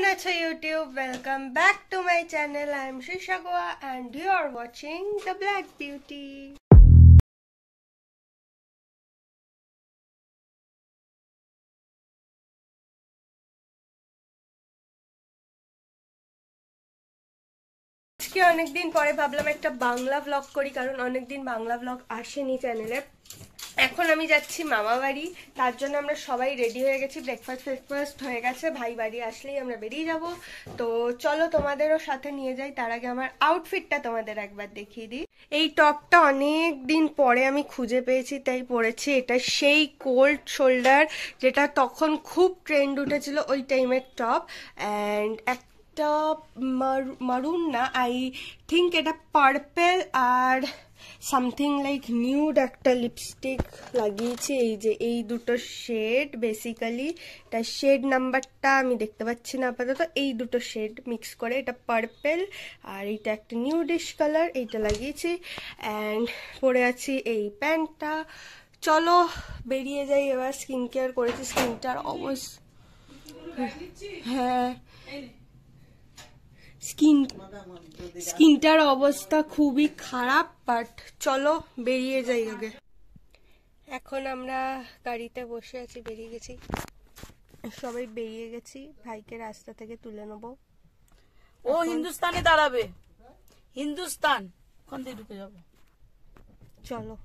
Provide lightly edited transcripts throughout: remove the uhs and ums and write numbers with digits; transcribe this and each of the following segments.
acho YouTube? Welcome back to my channel. I am Shisha Goa and you are watching The Black Beauty. আজকে অনেকদিন পরে ভাবলাম একটা Bangla blog করি, কারণ অনেকদিন বাংলা ব্লগ আসেনি চ্যানেলে। এখন আমি যাচ্ছি মামা বাড়ি, তার জন্য আমরা সবাই রেডি হয়ে গেছি, ব্রেকফাস্ট হয়ে গেছে, ভাই বাড়ি আসলেই আমরা বেরিয়ে যাব। তো চলো তোমাদেরও সাথে নিয়ে যাই। তার আগে আমার আউটফিটটা তোমাদের একবার দেখিয়ে দিই। এই টপটা অনেক দিন পরে আমি খুঁজে পেয়েছি, তাই পরেছি। এটা সেই কোল্ড শোল্ডার, যেটা তখন খুব ট্রেন্ড উঠেছিল ওই টাইমের টপ। অ্যান্ড একটা মারুন না, আই থিঙ্ক এটা পার্পেল আর সামথিং লাইক নিউড একটা লিপস্টিক লাগিয়েছি। এই যে এই দুটো শেড, বেসিক্যালি এটা শেড নাম্বারটা আমি দেখতে পাচ্ছি না আপাতত। এই দুটো শেড মিক্স করে, এটা পার্পেল আর এইটা একটা নিউডিশ কালার, এইটা লাগিয়েছি। অ্যান্ড পরে আছি এই প্যান্টটা। চলো বেরিয়ে যাই এবার। স্কিন কেয়ার করেছি, স্কিনটার অবস্থা, হ্যাঁ স্কিনটার অবস্থা খুবই খারাপ, বাট চলো বেরিয়ে যাই আগে। এখন আমরা গাড়িতে বসে আছি, বেরিয়ে গেছি, সবাই বেরিয়ে গেছি। ভাইকে রাস্তা থেকে তুলে নেবো। ও হিন্দুস্তানে দাঁড়াবে, হিন্দুস্তান ওখান থেকে ঢুকে যাবো। চলো।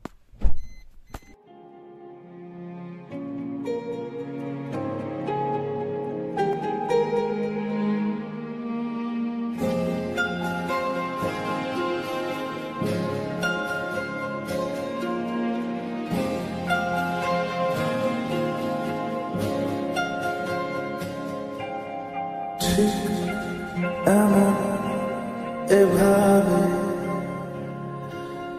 এমন এভাবে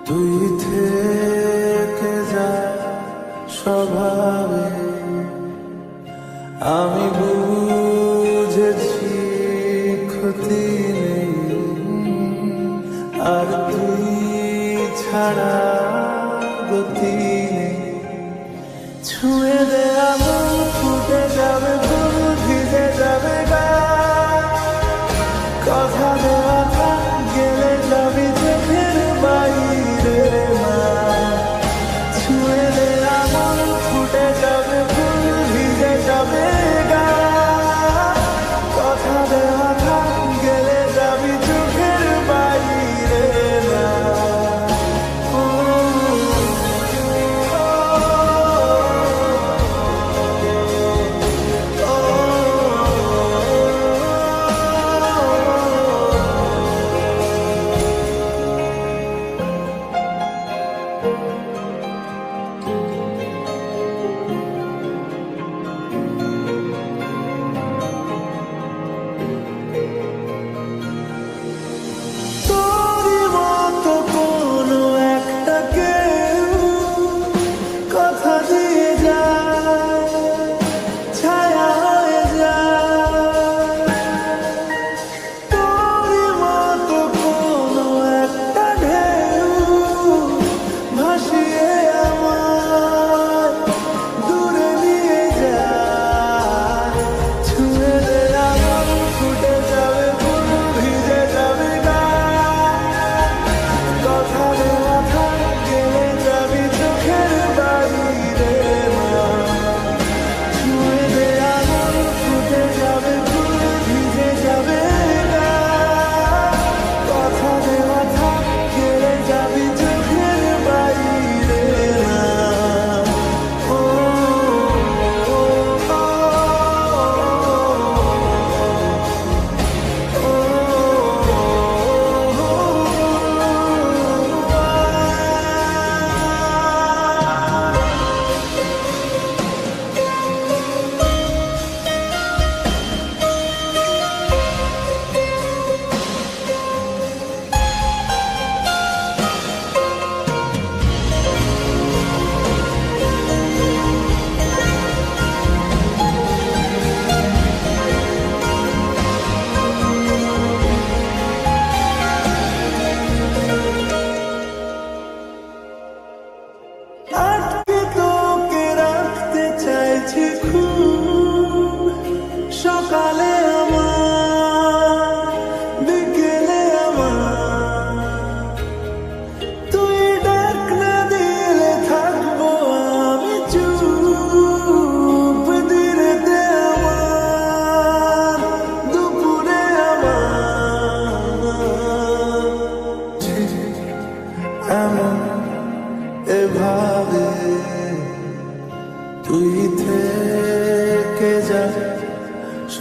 তুই থেকে যা স্বভাবে, আমি বুঝেছি ক্ষতি নেই আর তুই ছাড়া গতি নেই। ছুঁয়ে দে আমার ফুটে যাবে, ফুল ভিজে যাবে গা, কথা দেওয়া গেলে যাবে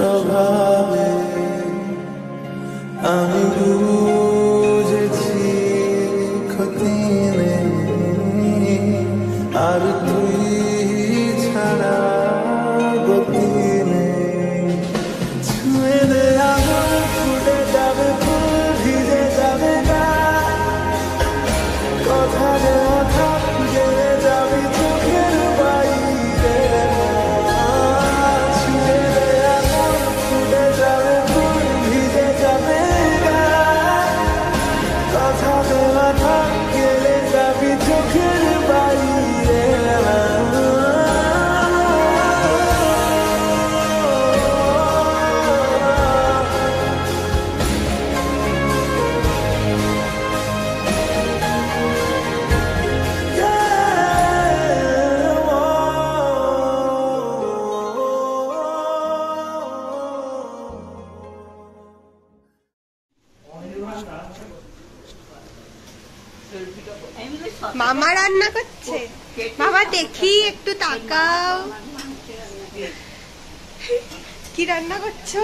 স্বভাবে আমি বুঝেছি ক্ষতি নেই, আর তুই ছাড়া গতি নেই। ছুঁয়ে দে আগুন, ফুটে যাবে ফুল, ভিজে যাবে গা, কথা দেওয়া থাক, গেলে যাবি চোখের বাইরে। ছুঁয়ে দে আগুন, ফুটে যাবে ফুল, ভিজে যাবে গা, কথা দেওয়া থাক, গেলে যাবি চোখের বাইরে। মামা রান্না করছে। মামা দেখি একটু তাকাও, কি রান্না করছো?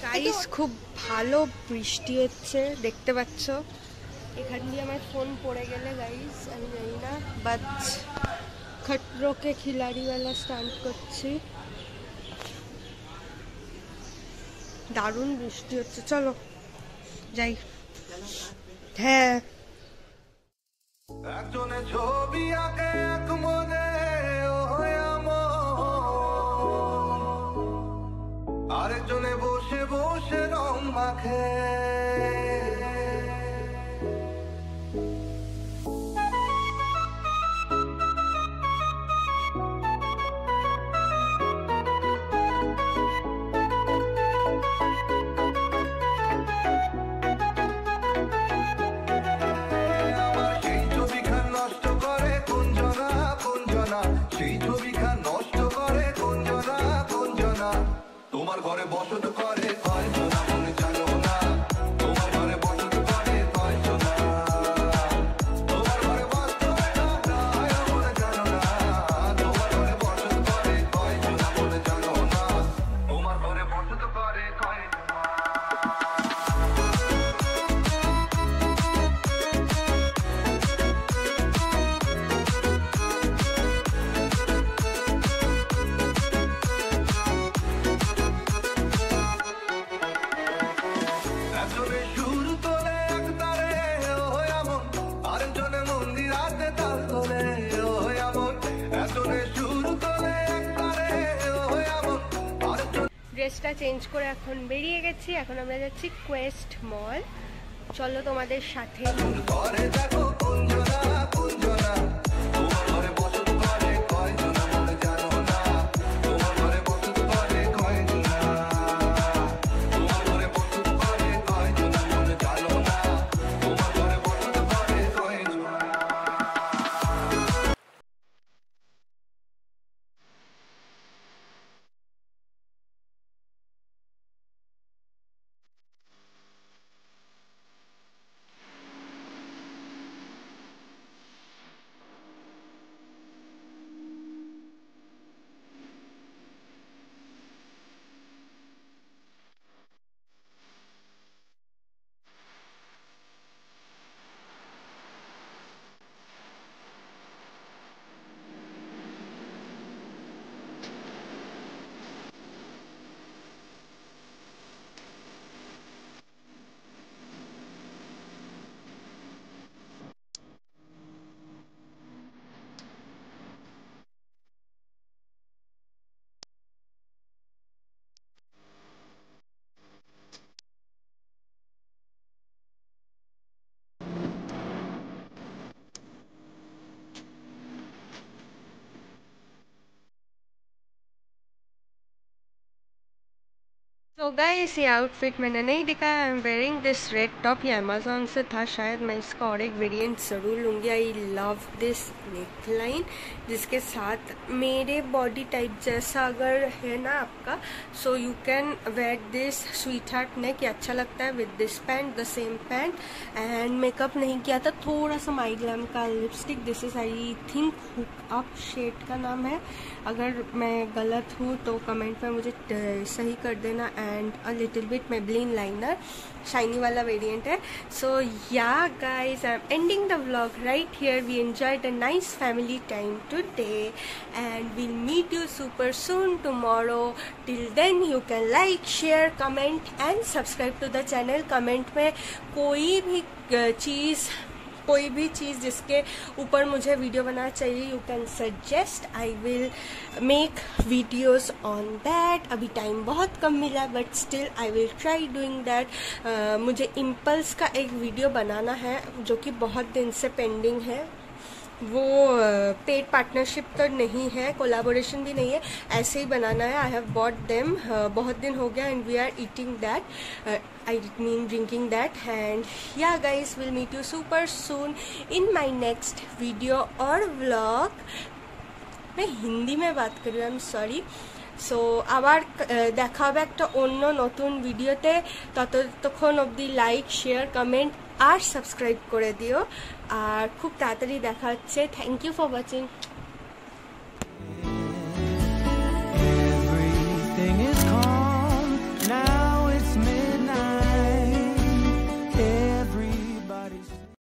গাইস খুব ভালো বৃষ্টি হচ্ছে, দেখতে পাচ্ছ। এখান দিয়ে আমার ফোন পড়ে গেলে গাইস আমি জানি না, বাট খটরোকে খিলাড়িওয়ালা স্টান্ট করছি। দারুণ বৃষ্টি হচ্ছে, চলো যাই। হ্যাঁ একজনে ছবি আঁকে এক মনে, আরেকজনে বসে বসে রং মাখে। সেই ছবিখান নষ্ট করে কুঞ্জনা কুঞ্জনা, সেই ছবিখান নষ্ট করে কুঞ্জনা কুঞ্জনা। তোমার ঘরে বসত করে কয়জনা মনে জানো না, তোমার ঘরে বসত করে কয়জনা, তোমার ঘরে বসত মনে জানো না, তোমার ঘরে বসত করে কয়জনা মনে জানো না, তোমার ঘরে বসত করে কয়জনা। একজনে সুর তোলে এক তারে ও এমন, আরেকজনে মন্দির রাতে তাল তোলে ও এমন। একজনে সুর তোলে এক তারে ও এমন, আরেকজন। ড্রেসটা চেঞ্জ করে এখন বেরিয়ে গেছি, এখন আমরা যাচ্ছি কোয়েস্ট মল। চলো তোমাদের সাথে। ঘরে দেখো কুঞ্জনা কুঞ্জনা, তোমার ঘরে বসত করে কয়জনা মনে জানো না, তোমার ঘরে বসত করে কয়জনা, তোমার ঘরে বসত করে কয়জনা মনে জানো না, তোমার ঘরে বসত করে কয়জনা। तो गाइस ये आउटफिट मैंने नहीं दिखाया। I am wearing this red top, ये अमेजोन से था, शायद मैं इसका और एक वेरिएंट ज़रूर लूँगी। I love this neck line जिसके साथ मेरे बॉडी टाइप जैसा अगर है ना आपका, so you can wear this sweetheart neck, ये अच्छा लगता है with this pant, the same pant. And makeup नहीं किया था, थोड़ा सा माई ग्लैम का lipstick, this is I think hook up shade का नाम है, अगर मैं गलत हूँ तो कमेंट में मुझे सही कर देना। And a little bit Maybelline liner, shiny वाला वेरिएंट है। So yeah guys I am ending the vlog right here. We enjoyed a nice family time today and we'll meet you super soon tomorrow. Till then you can like, share, comment and subscribe to the channel. Comment में कोई भी चीज़ जिसके ऊपर मुझे video बनाना चाहिए, you can suggest, I will make videos on that. अभी time बहुत कम मिला but still I will try doing that. मुझे इम्पल्स का एक वीडियो बनाना है जो कि बहुत दिन से पेंडिंग है। वो पेड पार्टनरशिप तो नहीं है, कोलैबोरेशन भी नहीं है, ऐसे ही बनाना है। आई हैव बॉट देम, बहुत दिन हो गया and we are eating that, I mean drinking that. And yeah guys will meet you super soon in my next video और व्लॉग। मैं हिंदी में बात करी, आई एम सॉरी। सो আবার দেখা হবে একটা অন্য নতুন ভিডিওতে। ততক্ষণ অবধি লাইক, শেয়ার, কমেন্ট আর সাবস্ক্রাইব করে দিও। আর খুব তাড়াতাড়ি দেখা হচ্ছে। Thank you for watching.